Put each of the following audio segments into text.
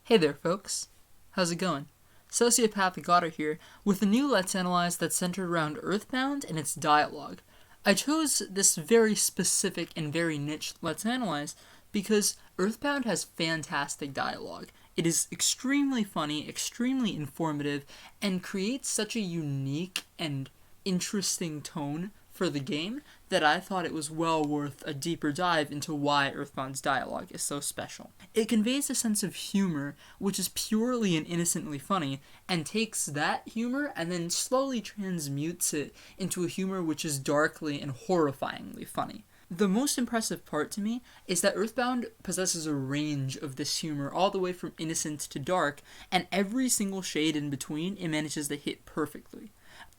Hey there, folks. How's it going? SociopathicOtter here, with a new Let's Analyze that's centered around EarthBound and its dialogue. I chose this very specific and very niche Let's Analyze because EarthBound has fantastic dialogue. It is extremely funny, extremely informative, and creates such a unique and interesting tone for the game that I thought it was well worth a deeper dive into why EarthBound's dialogue is so special. It conveys a sense of humor, which is purely and innocently funny, and takes that humor and then slowly transmutes it into a humor which is darkly and horrifyingly funny. The most impressive part to me is that EarthBound possesses a range of this humor all the way from innocent to dark, and every single shade in between it manages to hit perfectly.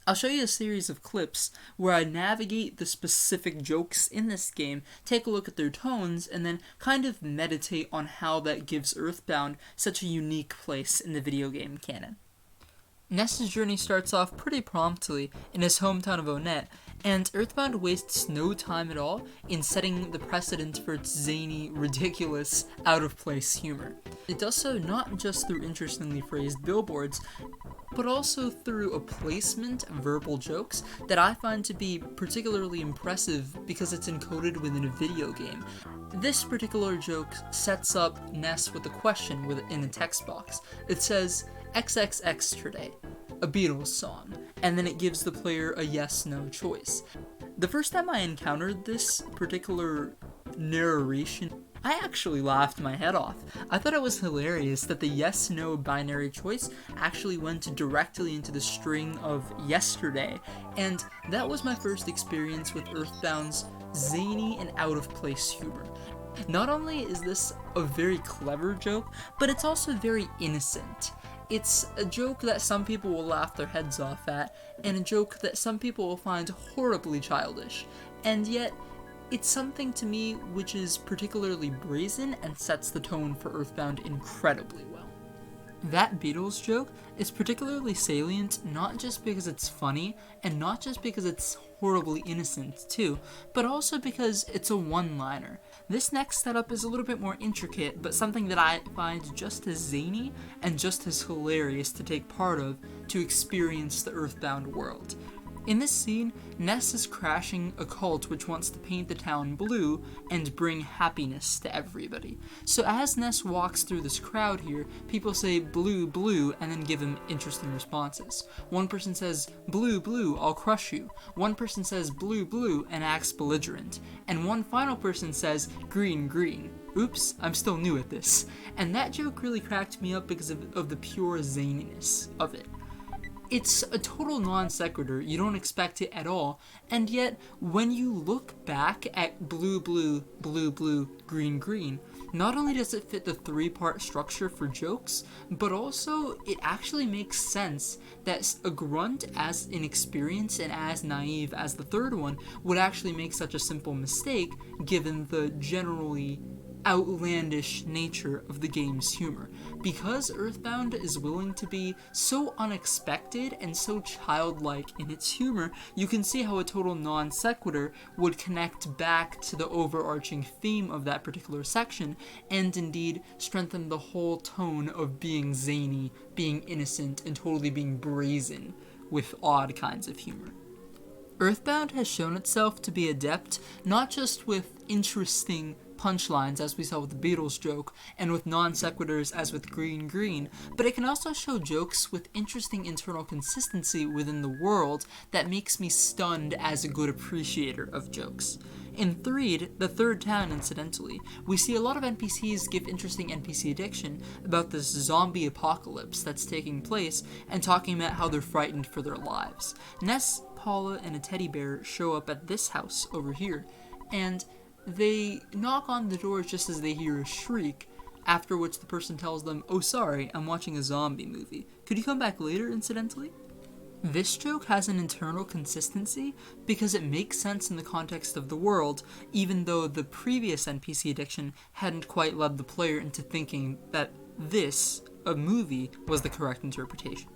I'll show you a series of clips where I navigate the specific jokes in this game, take a look at their tones, and then kind of meditate on how that gives EarthBound such a unique place in the video game canon. Ness's journey starts off pretty promptly in his hometown of Onett, and EarthBound wastes no time at all in setting the precedent for its zany, ridiculous, out-of-place humor. It does so not just through interestingly phrased billboards, but also through a placement of verbal jokes that I find to be particularly impressive because it's encoded within a video game. This particular joke sets up Ness with a question in a text box. It says, XXX today, a Beatles song, and then it gives the player a yes-no choice. The first time I encountered this particular narration, I actually laughed my head off. I thought it was hilarious that the yes-no binary choice actually went directly into the string of yesterday, and that was my first experience with EarthBound's zany and out-of-place humor. Not only is this a very clever joke, but it's also very innocent. It's a joke that some people will laugh their heads off at, and a joke that some people will find horribly childish, and yet it's something to me which is particularly brazen and sets the tone for EarthBound incredibly well. That Beatles joke is particularly salient not just because it's funny, and not just because it's horribly innocent too, but also because it's a one-liner. This next setup is a little bit more intricate, but something that I find just as zany and just as hilarious to take part of to experience the EarthBound world. In this scene, Ness is crashing a cult which wants to paint the town blue and bring happiness to everybody. So as Ness walks through this crowd here, people say blue, blue, and then give him interesting responses. One person says, blue, blue, I'll crush you. One person says blue, blue, and acts belligerent. And one final person says green, green. Oops, I'm still new at this. And that joke really cracked me up because of the pure zaniness of it. It's a total non sequitur, you don't expect it at all, and yet, when you look back at blue, blue, blue, blue, green, green, not only does it fit the three-part structure for jokes, but also it actually makes sense that a grunt as inexperienced and as naive as the third one would actually make such a simple mistake, given the generally outlandish nature of the game's humor. Because EarthBound is willing to be so unexpected and so childlike in its humor, you can see how a total non sequitur would connect back to the overarching theme of that particular section, and indeed strengthen the whole tone of being zany, being innocent, and totally being brazen with odd kinds of humor. EarthBound has shown itself to be adept not just with interesting punchlines, as we saw with the Beatles joke, and with non sequiturs, as with green, green, but it can also show jokes with interesting internal consistency within the world that makes me stunned as a good appreciator of jokes. In Threed, the third town incidentally, we see a lot of NPCs give interesting NPC addiction about this zombie apocalypse that's taking place, and talking about how they're frightened for their lives. Ness, Paula, and a teddy bear show up at this house over here, and they knock on the door just as they hear a shriek, after which the person tells them, oh sorry, I'm watching a zombie movie. Could you come back later, incidentally? This joke has an internal consistency because it makes sense in the context of the world, even though the previous NPC addiction hadn't quite led the player into thinking that this, a movie, was the correct interpretation.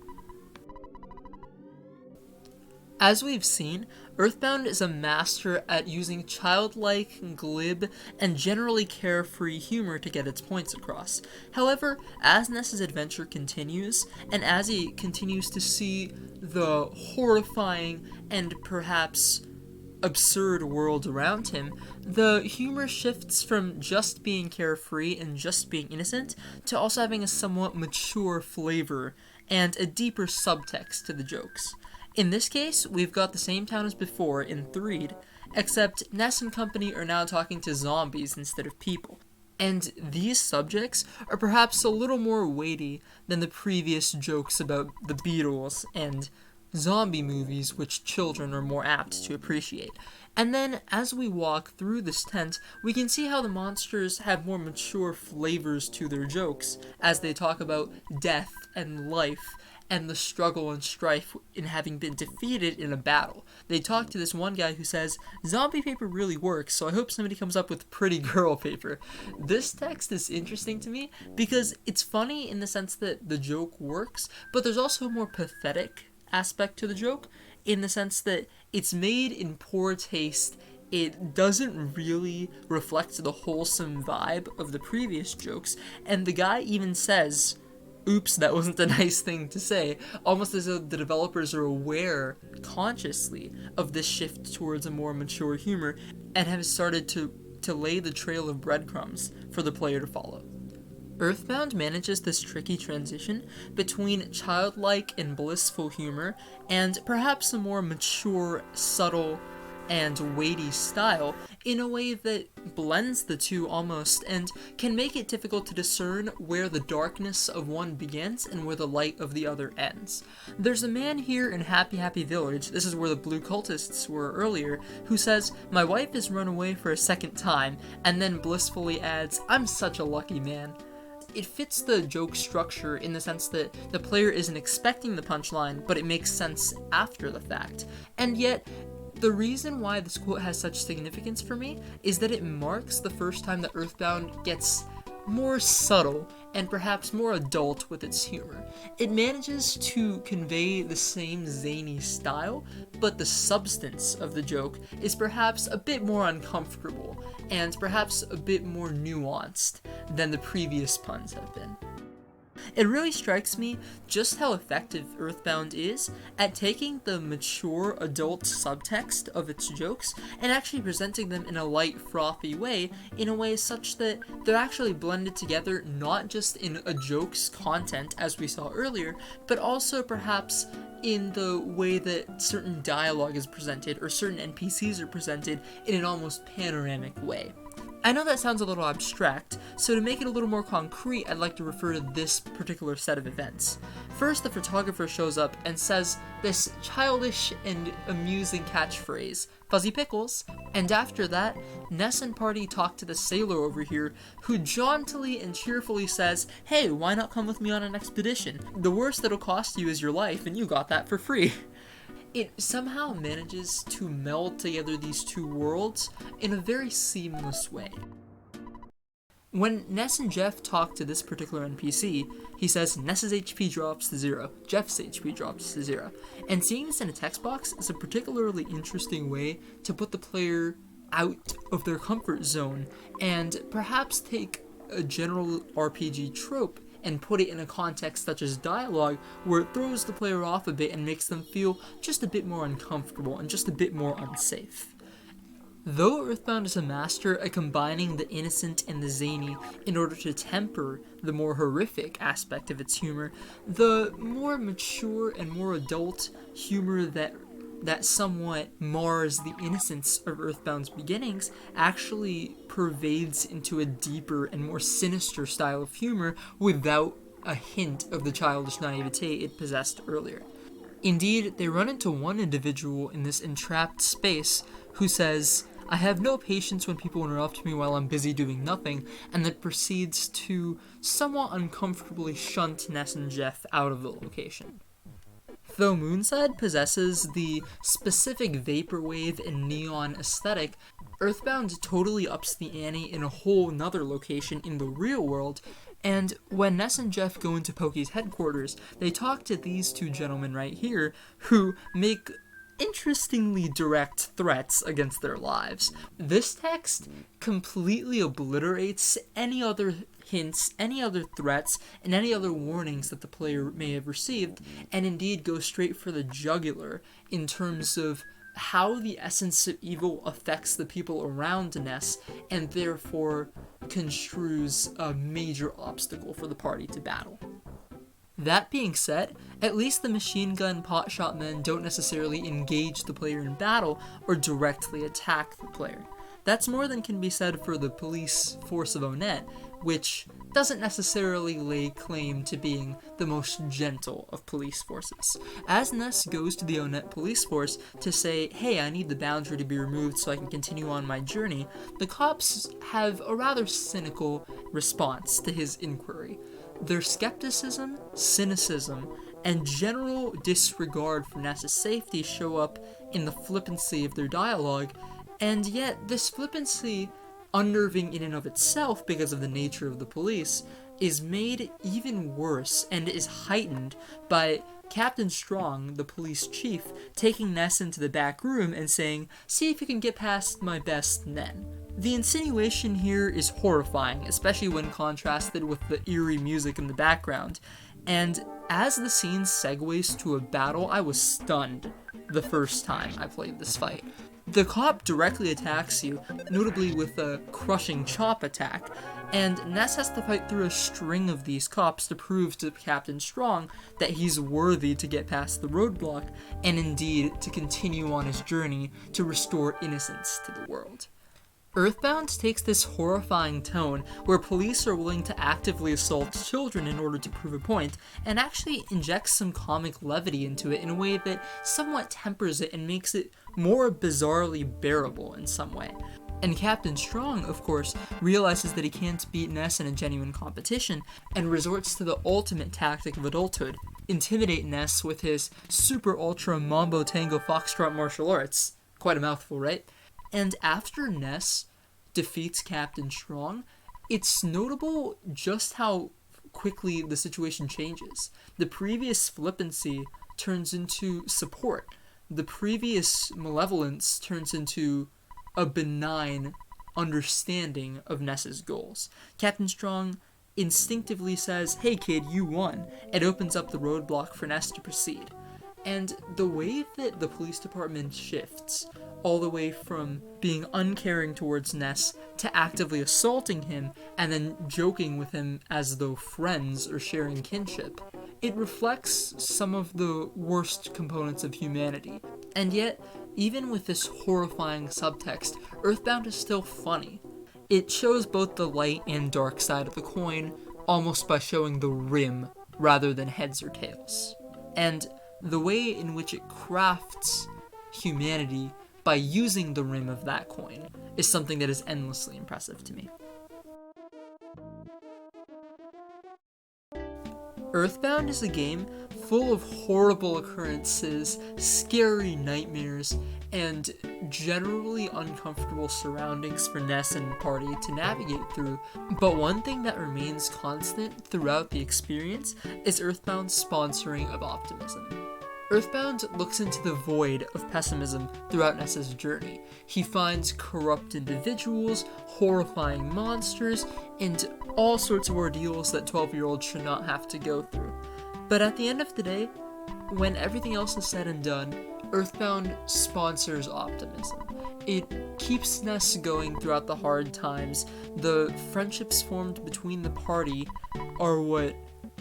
As we've seen, EarthBound is a master at using childlike, glib, and generally carefree humor to get its points across. However, as Ness's adventure continues, and as he continues to see the horrifying and perhaps absurd world around him, the humor shifts from just being carefree and just being innocent to also having a somewhat mature flavor and a deeper subtext to the jokes. In this case, we've got the same town as before in Threed, except Ness and company are now talking to zombies instead of people. And these subjects are perhaps a little more weighty than the previous jokes about the Beatles and zombie movies, which children are more apt to appreciate. And then, as we walk through this tent, we can see how the monsters have more mature flavors to their jokes, as they talk about death and life, and the struggle and strife in having been defeated in a battle. They talk to this one guy who says, "Zombie paper really works, so I hope somebody comes up with pretty girl paper." This text is interesting to me because it's funny in the sense that the joke works, but there's also a more pathetic aspect to the joke in the sense that it's made in poor taste. It doesn't really reflect the wholesome vibe of the previous jokes, and the guy even says, "Oops, that wasn't a nice thing to say," almost as though the developers are aware consciously of this shift towards a more mature humor and have started to lay the trail of breadcrumbs for the player to follow. EarthBound manages this tricky transition between childlike and blissful humor and perhaps a more mature, subtle, and weighty style in a way that blends the two almost and can make it difficult to discern where the darkness of one begins and where the light of the other ends. There's a man here in Happy Happy Village, this is where the blue cultists were earlier, who says, "My wife has run away for a second time," and then blissfully adds, "I'm such a lucky man." It fits the joke structure in the sense that the player isn't expecting the punchline, but it makes sense after the fact. And yet, the reason why this quote has such significance for me is that it marks the first time that EarthBound gets more subtle and perhaps more adult with its humor. It manages to convey the same zany style, but the substance of the joke is perhaps a bit more uncomfortable and perhaps a bit more nuanced than the previous puns have been. It really strikes me just how effective EarthBound is at taking the mature adult subtext of its jokes and actually presenting them in a light, frothy way, in a way such that they're actually blended together not just in a joke's content, as we saw earlier, but also perhaps in the way that certain dialogue is presented or certain NPCs are presented in an almost panoramic way. I know that sounds a little abstract, so to make it a little more concrete, I'd like to refer to this particular set of events. First, the photographer shows up and says this childish and amusing catchphrase, "Fuzzy pickles," and after that, Ness and party talk to the sailor over here, who jauntily and cheerfully says, "Hey, why not come with me on an expedition? The worst that'll cost you is your life, and you got that for free." It somehow manages to meld together these two worlds in a very seamless way. When Ness and Jeff talk to this particular NPC, he says Ness's HP drops to 0, Jeff's HP drops to 0. And seeing this in a text box is a particularly interesting way to put the player out of their comfort zone and perhaps take a general RPG trope and put it in a context such as dialogue, where it throws the player off a bit and makes them feel just a bit more uncomfortable and just a bit more unsafe. Though EarthBound is a master at combining the innocent and the zany in order to temper the more horrific aspect of its humor, the more mature and more adult humor that somewhat mars the innocence of EarthBound's beginnings actually pervades into a deeper and more sinister style of humor without a hint of the childish naivete it possessed earlier. Indeed, they run into one individual in this entrapped space who says, "I have no patience when people interrupt me while I'm busy doing nothing," and then proceeds to somewhat uncomfortably shunt Ness and Jeff out of the location. Though Moonside possesses the specific vaporwave and neon aesthetic, EarthBound totally ups the ante in a whole nother location in the real world, and when Ness and Jeff go into Pokey's headquarters, they talk to these two gentlemen right here, who make interestingly direct threats against their lives. This text completely obliterates any other hints, any other threats, and any other warnings that the player may have received, and indeed goes straight for the jugular in terms of how the essence of evil affects the people around Ness, and therefore construes a major obstacle for the party to battle. That being said, at least the machine gun potshot men don't necessarily engage the player in battle or directly attack the player. That's more than can be said for the police force of Onet, which doesn't necessarily lay claim to being the most gentle of police forces. As Ness goes to the Onet police force to say, hey, I need the boundary to be removed so I can continue on my journey, the cops have a rather cynical response to his inquiry. Their skepticism, cynicism, and general disregard for Ness's safety show up in the flippancy of their dialogue, and yet this flippancy, unnerving in and of itself because of the nature of the police, is made even worse and is heightened by Captain Strong, the police chief, taking Ness into the back room and saying, see if you can get past my best men. The insinuation here is horrifying, especially when contrasted with the eerie music in the background, and as the scene segues to a battle, I was stunned the first time I played this fight. The cop directly attacks you, notably with a crushing chop attack, and Ness has to fight through a string of these cops to prove to Captain Strong that he's worthy to get past the roadblock, and indeed to continue on his journey to restore innocence to the world. EarthBound takes this horrifying tone where police are willing to actively assault children in order to prove a point, and actually injects some comic levity into it in a way that somewhat tempers it and makes it more bizarrely bearable in some way. And Captain Strong, of course, realizes that he can't beat Ness in a genuine competition, and resorts to the ultimate tactic of adulthood, intimidate Ness with his super ultra mambo tango foxtrot martial arts. Quite a mouthful, right? And after Ness defeats Captain Strong, it's notable just how quickly the situation changes. The previous flippancy turns into support. The previous malevolence turns into a benign understanding of Ness's goals. Captain Strong instinctively says, hey kid, you won, and opens up the roadblock for Ness to proceed. And the way that the police department shifts, all the way from being uncaring towards Ness to actively assaulting him and then joking with him as though friends or sharing kinship, it reflects some of the worst components of humanity. And yet, even with this horrifying subtext, EarthBound is still funny. It shows both the light and dark side of the coin, almost by showing the rim rather than heads or tails. And the way in which it crafts humanity by using the rim of that coin is something that is endlessly impressive to me. EarthBound is a game full of horrible occurrences, scary nightmares, and generally uncomfortable surroundings for Ness and party to navigate through. But one thing that remains constant throughout the experience is EarthBound's sponsoring of Optimism. EarthBound looks into the void of pessimism throughout Ness's journey. He finds corrupt individuals, horrifying monsters, and all sorts of ordeals that 12-year-olds should not have to go through. But at the end of the day, when everything else is said and done, EarthBound sponsors Optimism. It keeps Ness going throughout the hard times. The friendships formed between the party are what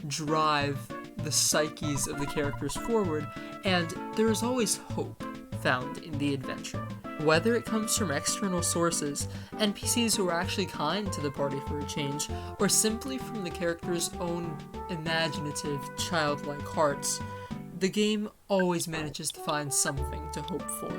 drive the psyches of the characters forward, and there is always hope found in the adventure. Whether it comes from external sources, NPCs who are actually kind to the party for a change, or simply from the characters' own imaginative, childlike hearts, the game always manages to find something to hope for.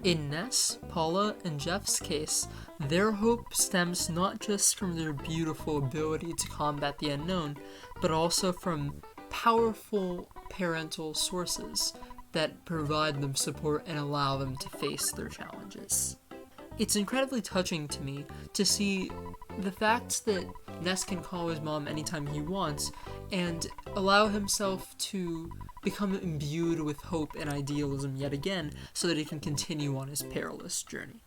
In Ness, Paula, and Jeff's case, their hope stems not just from their beautiful ability to combat the unknown, but also from powerful parental sources that provide them support and allow them to face their challenges. It's incredibly touching to me to see the fact that Ness can call his mom anytime he wants, and allow himself to become imbued with hope and idealism yet again, so that he can continue on his perilous journey.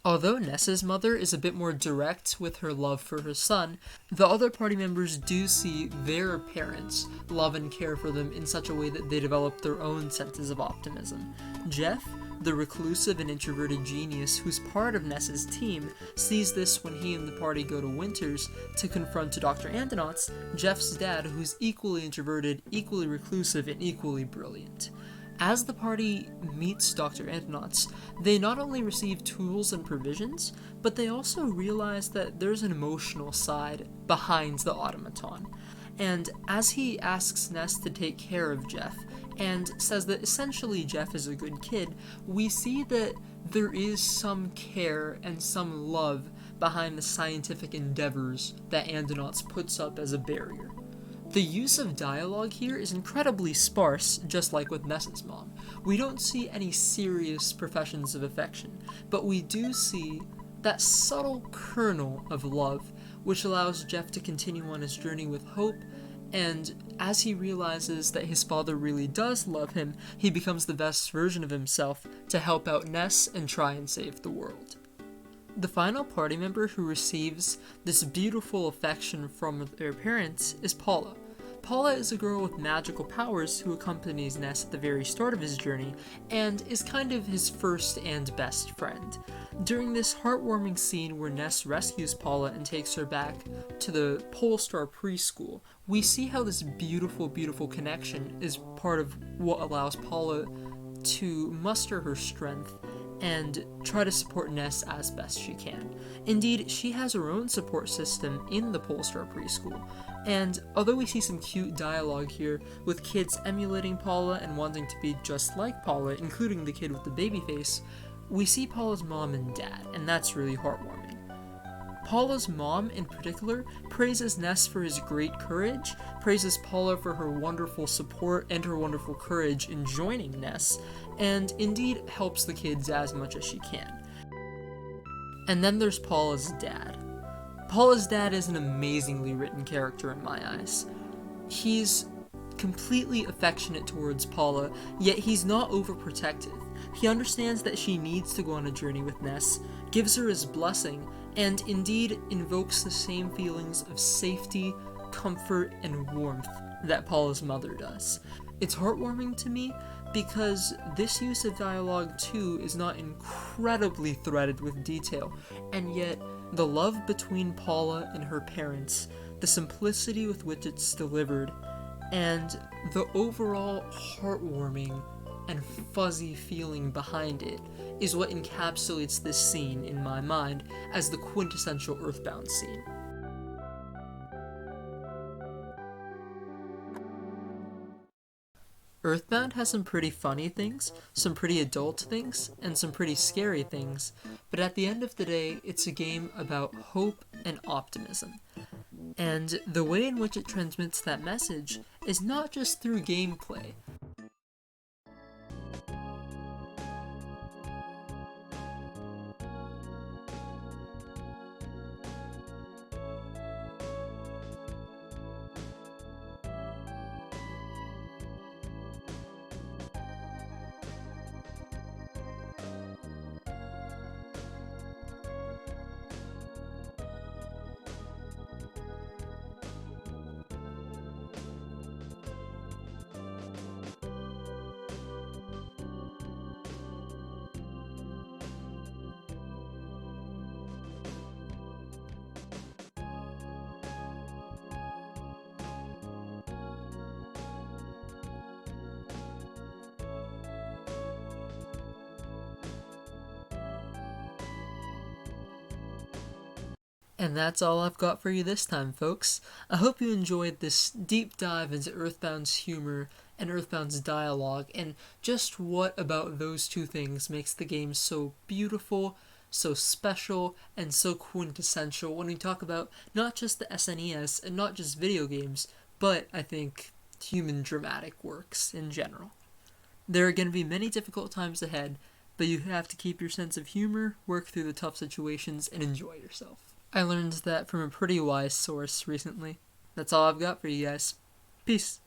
Although Ness's mother is a bit more direct with her love for her son, the other party members do see their parents love and care for them in such a way that they develop their own senses of optimism. Jeff, the reclusive and introverted genius who's part of Ness's team, sees this when he and the party go to Winters to confront Dr. Antonauts, Jeff's dad, who's equally introverted, equally reclusive, and equally brilliant. As the party meets Dr. Antonauts, they not only receive tools and provisions, but they also realize that there's an emotional side behind the automaton. And as he asks Ness to take care of Jeff, and says that essentially Jeff is a good kid, we see that there is some care and some love behind the scientific endeavors that Antonauts puts up as a barrier. The use of dialogue here is incredibly sparse, just like with Ness's mom. We don't see any serious professions of affection, but we do see that subtle kernel of love, which allows Jeff to continue on his journey with hope, and as he realizes that his father really does love him, he becomes the best version of himself to help out Ness and try and save the world. The final party member who receives this beautiful affection from their parents is Paula. Paula is a girl with magical powers who accompanies Ness at the very start of his journey, and is kind of his first and best friend. During this heartwarming scene where Ness rescues Paula and takes her back to the Polestar preschool, we see how this beautiful, beautiful connection is part of what allows Paula to muster her strength and try to support Ness as best she can. Indeed, she has her own support system in the Polestar preschool, and although we see some cute dialogue here with kids emulating Paula and wanting to be just like Paula, including the kid with the baby face, we see Paula's mom and dad, and that's really heartwarming. Paula's mom, in particular, praises Ness for his great courage, praises Paula for her wonderful support and her wonderful courage in joining Ness, and indeed helps the kids as much as she can. And then there's Paula's dad. Paula's dad is an amazingly written character in my eyes. He's completely affectionate towards Paula, yet he's not overprotective. He understands that she needs to go on a journey with Ness, gives her his blessing, and indeed invokes the same feelings of safety, comfort, and warmth that Paula's mother does. It's heartwarming to me because this use of dialogue too is not incredibly threaded with detail, and yet the love between Paula and her parents, the simplicity with which it's delivered, and the overall heartwarming and fuzzy feeling behind it is what encapsulates this scene in my mind as the quintessential EarthBound scene. EarthBound has some pretty funny things, some pretty adult things, and some pretty scary things, but at the end of the day, it's a game about hope and optimism. And the way in which it transmits that message is not just through gameplay. And that's all I've got for you this time, folks. I hope you enjoyed this deep dive into EarthBound's humor and EarthBound's dialogue, and just what about those two things makes the game so beautiful, so special, and so quintessential when we talk about not just the SNES and not just video games, but, I think, human dramatic works in general. There are going to be many difficult times ahead, but you have to keep your sense of humor, work through the tough situations, and enjoy yourself. I learned that from a pretty wise source recently. That's all I've got for you guys. Peace.